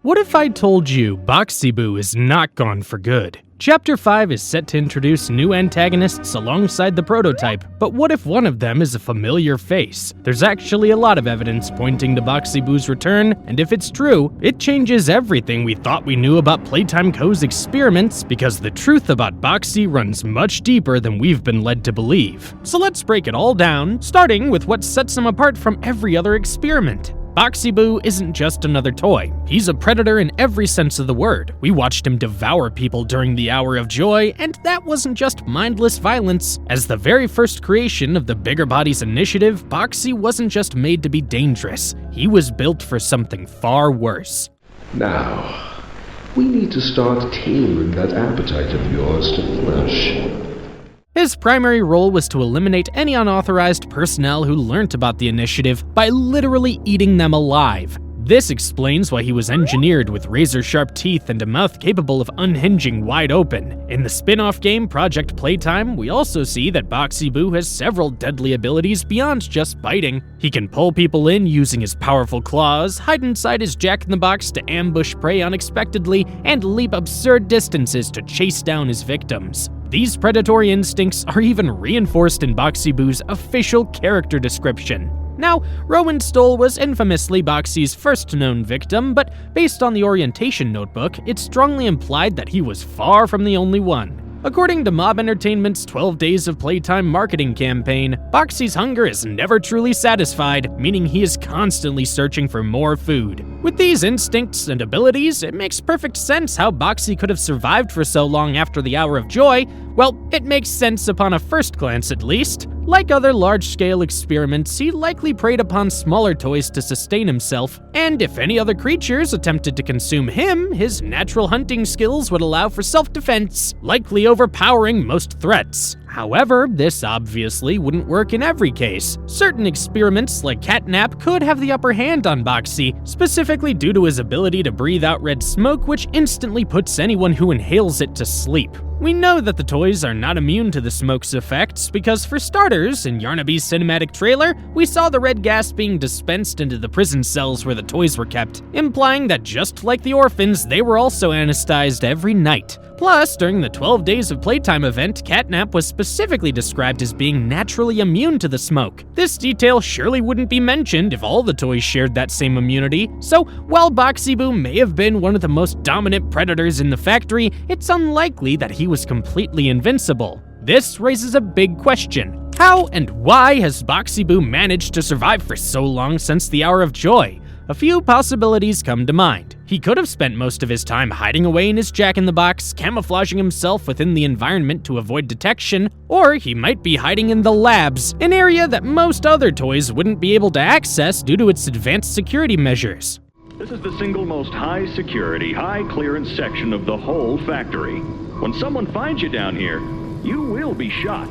What if I told you Boxy Boo is not gone for good? Chapter 5 is set to introduce new antagonists alongside the prototype, but what if one of them is a familiar face? There's actually a lot of evidence pointing to Boxy Boo's return, and if it's true, it changes everything we thought we knew about Playtime Co.'s experiments, because the truth about Boxy runs much deeper than we've been led to believe. So let's break it all down, starting with what sets him apart from every other experiment. Boxy Boo isn't just another toy. He's a predator in every sense of the word. We watched him devour people during the Hour of Joy, and that wasn't just mindless violence. As the very first creation of the Bigger Bodies Initiative, Boxy wasn't just made to be dangerous. He was built for something far worse. Now, we need to start taming that appetite of yours to flesh. His primary role was to eliminate any unauthorized personnel who learnt about the initiative by literally eating them alive. This explains why he was engineered with razor-sharp teeth and a mouth capable of unhinging wide open. In the spin-off game Project Playtime, we also see that Boxy Boo has several deadly abilities beyond just biting. He can pull people in using his powerful claws, hide inside his jack-in-the-box to ambush prey unexpectedly, and leap absurd distances to chase down his victims. These predatory instincts are even reinforced in Boxy Boo's official character description. Now, Rowan Stoll was infamously Boxy's first known victim, but based on the orientation notebook, it's strongly implied that he was far from the only one. According to Mob Entertainment's 12 Days of Playtime marketing campaign, Boxy's hunger is never truly satisfied, meaning he is constantly searching for more food. With these instincts and abilities, it makes perfect sense how Boxy could have survived for so long after the Hour of Joy. Well, it makes sense upon a first glance at least. Like other large-scale experiments, he likely preyed upon smaller toys to sustain himself, and if any other creatures attempted to consume him, his natural hunting skills would allow for self-defense, likely overpowering most threats. However, this obviously wouldn't work in every case. Certain experiments, like catnap, could have the upper hand on Boxy, specifically due to his ability to breathe out red smoke, which instantly puts anyone who inhales it to sleep. We know that the toys are not immune to the smoke's effects because, for starters, in Yarnaby's cinematic trailer, we saw the red gas being dispensed into the prison cells where the toys were kept, implying that just like the orphans, they were also anesthetized every night. Plus, during the 12 Days of Playtime event, catnap was specifically described as being naturally immune to the smoke. This detail surely wouldn't be mentioned if all the toys shared that same immunity, so while Boxy Boo may have been one of the most dominant predators in the factory, it's unlikely that he was completely invincible. This raises a big question. How and why has Boxy Boo managed to survive for so long since the Hour of Joy? A few possibilities come to mind. He could have spent most of his time hiding away in his jack-in-the-box, camouflaging himself within the environment to avoid detection, or he might be hiding in the labs, an area that most other toys wouldn't be able to access due to its advanced security measures. This is the single most high-security, high-clearance section of the whole factory. When someone finds you down here, you will be shot.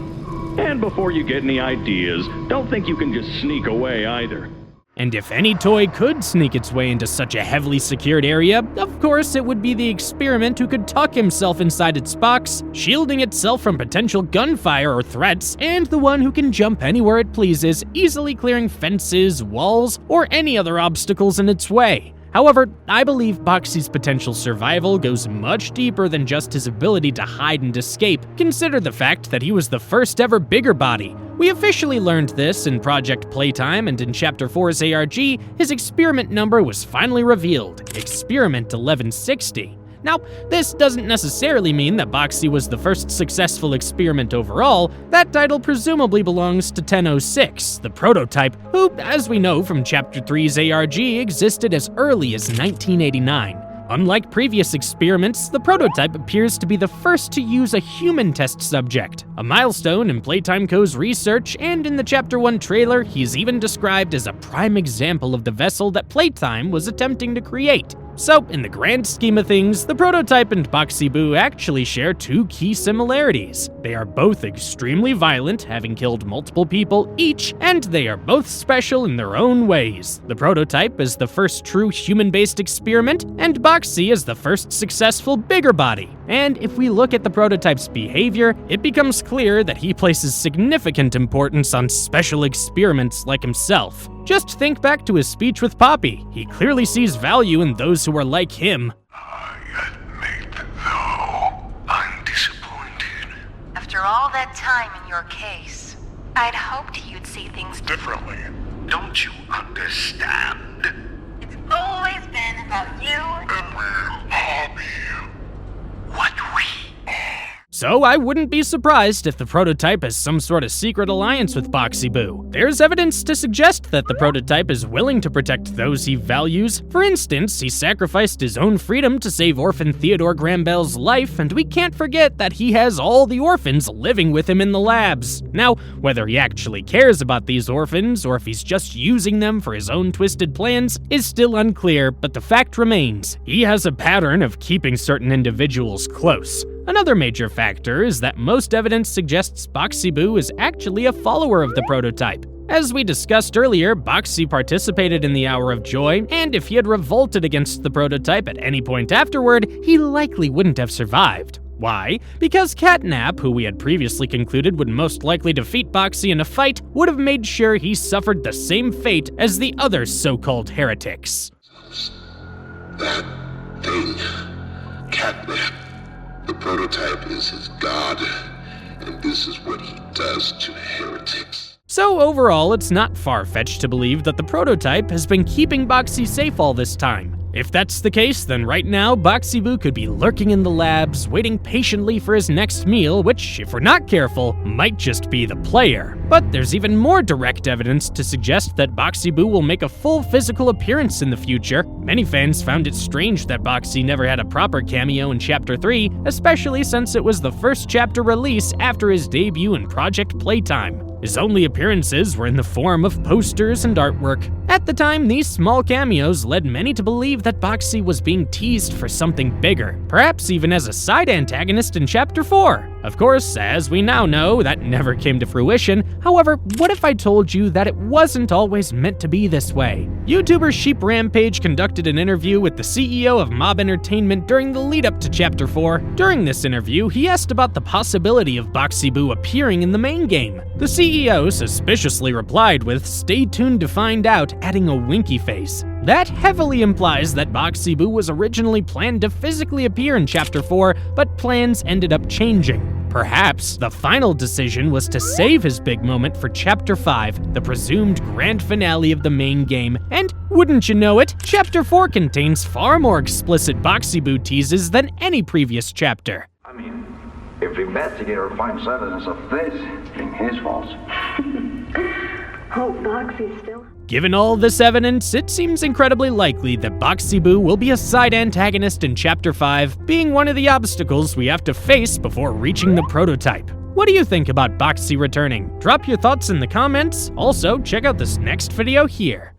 And before you get any ideas, don't think you can just sneak away either. And if any toy could sneak its way into such a heavily secured area, of course it would be the experiment who could tuck himself inside its box, shielding itself from potential gunfire or threats, and the one who can jump anywhere it pleases, easily clearing fences, walls, or any other obstacles in its way. However, I believe Boxy's potential survival goes much deeper than just his ability to hide and escape. Consider the fact that he was the first ever bigger body. We officially learned this in Project Playtime, and in Chapter 4's ARG, his experiment number was finally revealed, Experiment 1160. Now, this doesn't necessarily mean that Boxy was the first successful experiment overall. That title presumably belongs to 1006, the prototype, who, as we know from Chapter 3's ARG, existed as early as 1989. Unlike previous experiments, the prototype appears to be the first to use a human test subject, a milestone in Playtime Co.'s research, and in the Chapter 1 trailer, he's even described as a prime example of the vessel that Playtime was attempting to create. So, in the grand scheme of things, the prototype and Boxy Boo actually share two key similarities. They are both extremely violent, having killed multiple people each, and they are both special in their own ways. The prototype is the first true human-based experiment, and Boxy is the first successful bigger body. And if we look at the prototype's behavior, it becomes clear that he places significant importance on special experiments like himself. Just think back to his speech with Poppy. He clearly sees value in those who are like him. I admit, though, I'm disappointed. After all that time in your case, I'd hoped you'd see things Differently. Don't you understand? It's always been about you. And we'll all be what we are. So I wouldn't be surprised if the prototype has some sort of secret alliance with Boxy Boo. There's evidence to suggest that the prototype is willing to protect those he values. For instance, he sacrificed his own freedom to save orphan Theodore Grambell's life, and we can't forget that he has all the orphans living with him in the labs. Now, whether he actually cares about these orphans or if he's just using them for his own twisted plans is still unclear, but the fact remains, he has a pattern of keeping certain individuals close. Another major factor is that most evidence suggests Boxy Boo is actually a follower of the prototype. As we discussed earlier, Boxy participated in the Hour of Joy, and if he had revolted against the prototype at any point afterward, he likely wouldn't have survived. Why? Because Catnap, who we had previously concluded would most likely defeat Boxy in a fight, would have made sure he suffered the same fate as the other so-called heretics. That thing, Catnap. The prototype is his god, and this is what he does to heretics. So overall, it's not far-fetched to believe that the prototype has been keeping Boxy safe all this time. If that's the case, then right now, Boxy Boo could be lurking in the labs, waiting patiently for his next meal, which, if we're not careful, might just be the player. But there's even more direct evidence to suggest that Boxy Boo will make a full physical appearance in the future. Many fans found it strange that Boxy never had a proper cameo in Chapter 3, especially since it was the first chapter release after his debut in Project Playtime. His only appearances were in the form of posters and artwork. At the time, these small cameos led many to believe that Boxy was being teased for something bigger, perhaps even as a side antagonist in Chapter 4. Of course, as we now know, that never came to fruition. However, what if I told you that it wasn't always meant to be this way? YouTuber Sheep Rampage conducted an interview with the CEO of Mob Entertainment during the lead-up to Chapter 4. During this interview, he asked about the possibility of Boxy Boo appearing in the main game. The CEO suspiciously replied with, "Stay tuned to find out," adding a winky face. That heavily implies that Boxy Boo was originally planned to physically appear in Chapter 4, but plans ended up changing. Perhaps the final decision was to save his big moment for Chapter 5, the presumed grand finale of the main game. And wouldn't you know it, Chapter 4 contains far more explicit Boxy Boo teases than any previous chapter. I mean, if the investigator finds evidence of this, it's his fault. Hope Boxy's still... Given all this evidence, it seems incredibly likely that Boxy Boo will be a side antagonist in Chapter 5, being one of the obstacles we have to face before reaching the prototype. What do you think about Boxy returning? Drop your thoughts in the comments. Also, check out this next video here.